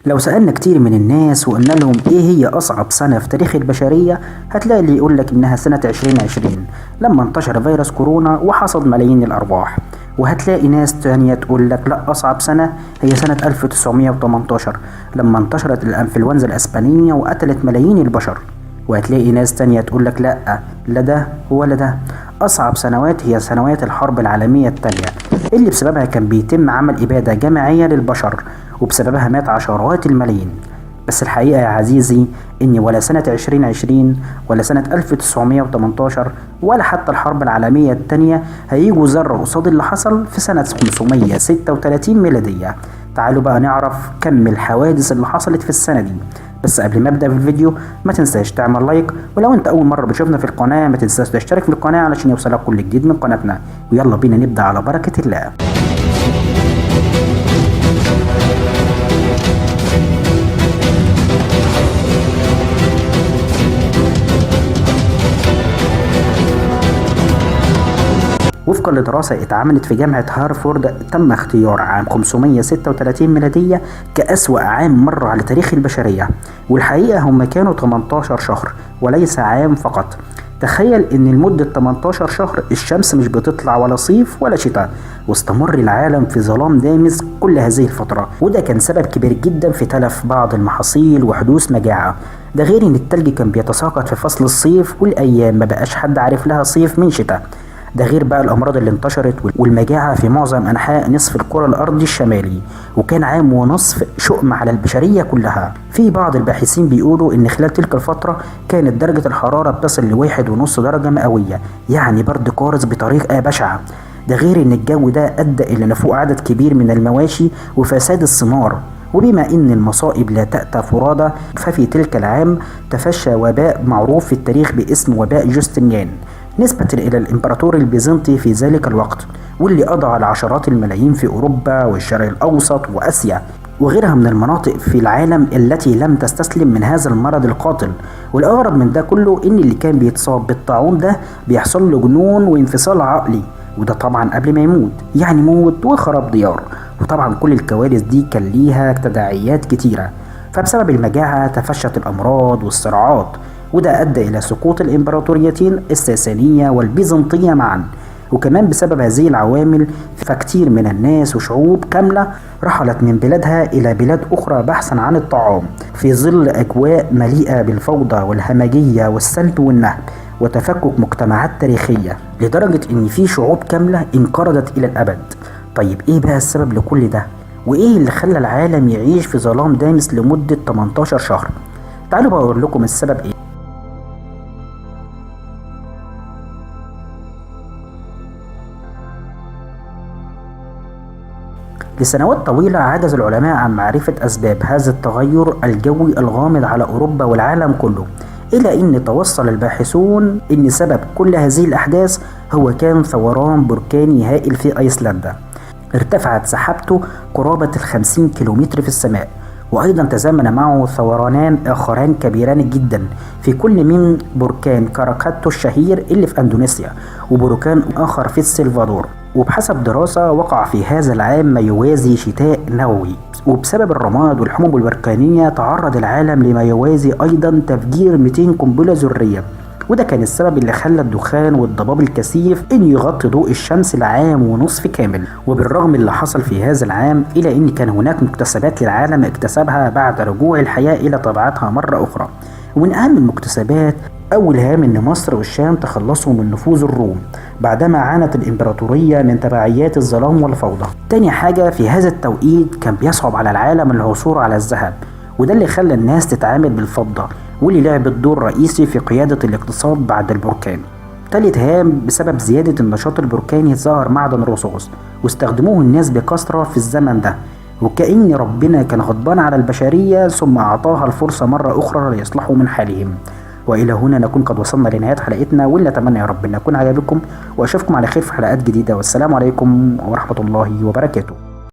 لو سألنا كتير من الناس وقلنا لهم ايه هي اصعب سنة في تاريخ البشرية، هتلاقي اللي يقولك انها سنة 2020 لما انتشر فيروس كورونا وحصد ملايين الارباح. وهتلاقي ناس تانية تقولك لا، اصعب سنة هي سنة 1918 لما انتشرت الانفلونزا الاسبانية وقتلت ملايين البشر. وهتلاقي ناس تانية تقولك لا، لا ده ولا ده، أصعب سنوات هي سنوات الحرب العالمية التانية اللي بسببها كان بيتم عمل إبادة جماعية للبشر وبسببها مات عشرات الملايين. بس الحقيقة يا عزيزي إن ولا سنة 2020 ولا سنة 1918 ولا حتى الحرب العالمية التانية هيجوا ذرة قصاد اللي حصل في سنة 536 ميلادية. تعالوا بقى نعرف كم الحوادث اللي حصلت في السنة دي. بس قبل ما ابدا في الفيديو ما تنساش تعمل لايك، ولو انت اول مره بتشوفنا في القناه ما تنساش تشترك في القناه علشان يوصلك كل جديد من قناتنا. ويلا بينا نبدا على بركه الله. وفقا لدراسة اتعملت في جامعة هارفارد، تم اختيار عام 536 ميلادية كأسوأ عام مر على تاريخ البشرية، والحقيقة هم كانوا 18 شهر وليس عام فقط. تخيل ان لمدة 18 شهر الشمس مش بتطلع ولا صيف ولا شتاء، واستمر العالم في ظلام دامس كل هذه الفترة، وده كان سبب كبير جدا في تلف بعض المحاصيل وحدوث مجاعة. ده غير ان التلج كان بيتساقط في فصل الصيف، والايام ما بقاش حد عارف لها صيف من شتاء. ده غير بقى الأمراض اللي انتشرت والمجاعة في معظم أنحاء نصف الكرة الأرضي الشمالي، وكان عام ونصف شؤم على البشرية كلها. في بعض الباحثين بيقولوا إن خلال تلك الفترة كانت درجة الحرارة بتصل ل1.5 درجة مئوية، يعني برد قارس بطريقة بشعة. ده غير إن الجو ده أدى إلى نفوق عدد كبير من المواشي وفساد الثمار. وبما إن المصائب لا تأتى فرادى، ففي تلك العام تفشى وباء معروف في التاريخ باسم وباء جوستنيان، نسبة إلى الإمبراطور البيزنطي في ذلك الوقت، واللي قضى على عشرات الملايين في أوروبا والشرق الأوسط وآسيا وغيرها من المناطق في العالم التي لم تستسلم من هذا المرض القاتل. والأغرب من ده كله إن اللي كان بيتصاب بالطاعون ده بيحصل له جنون وانفصال عقلي، وده طبعا قبل ما يموت، يعني موت وخراب ديار. وطبعا كل الكوارث دي كان ليها تداعيات كتيرة، فبسبب المجاعة تفشت الأمراض والصراعات، وده أدى إلى سقوط الإمبراطوريتين الساسانية والبيزنطية معا. وكمان بسبب هذه العوامل فكتير من الناس وشعوب كاملة رحلت من بلادها إلى بلاد أخرى بحثا عن الطعام في ظل أجواء مليئة بالفوضى والهمجية والسلب والنهب وتفكك مجتمعات تاريخية، لدرجة إن في شعوب كاملة انقرضت إلى الأبد. طيب إيه بقى السبب لكل ده؟ وإيه اللي خلى العالم يعيش في ظلام دامس لمدة 18 شهر؟ تعالوا بقى أقول لكم السبب إيه. لسنوات طويلة عجز العلماء عن معرفة أسباب هذا التغير الجوي الغامض على أوروبا والعالم كله، إلى أن توصل الباحثون أن سبب كل هذه الأحداث هو كان ثوران بركاني هائل في أيسلندا، ارتفعت سحابته قرابة 50 كيلومتر في السماء. وأيضا تزامن معه ثورانان آخران كبيران جدا في كل من بركان كاراكاتو الشهير اللي في أندونيسيا، وبركان آخر في السلفادور. وبحسب دراسة وقع في هذا العام ما يوازي شتاء نووي، وبسبب الرماد والحمم البركانية تعرض العالم لما يوازي أيضا تفجير 200 قنبلة ذرية، وده كان السبب اللي خلى الدخان والضباب الكثيف ان يغطي ضوء الشمس لعام ونصف كامل. وبالرغم اللي حصل في هذا العام الا ان كان هناك مكتسبات للعالم اكتسبها بعد رجوع الحياة الى طبيعتها مرة اخرى. ومن اهم المكتسبات اولها ان مصر والشام تخلصوا من نفوذ الروم بعدما عانت الامبراطورية من تبعيات الظلام والفوضى. تاني حاجة في هذا التوقيت كان بيصعب على العالم العثور على الذهب، وده اللي خلى الناس تتعامل بالفضة، واللي لعبت دور رئيسي في قيادة الاقتصاد بعد البركان. تالت هام بسبب زيادة النشاط البركاني ظهر معدن الرصاص، واستخدموه الناس بكثرة في الزمن ده، وكأن ربنا كان غضبان على البشرية ثم أعطاها الفرصة مرة أخرى ليصلحوا من حالهم. وإلى هنا نكون قد وصلنا لنهاية حلقتنا، واللي أتمنى يا رب أن يكون عجبكم، وأشوفكم على خير في حلقات جديدة، والسلام عليكم ورحمة الله وبركاته.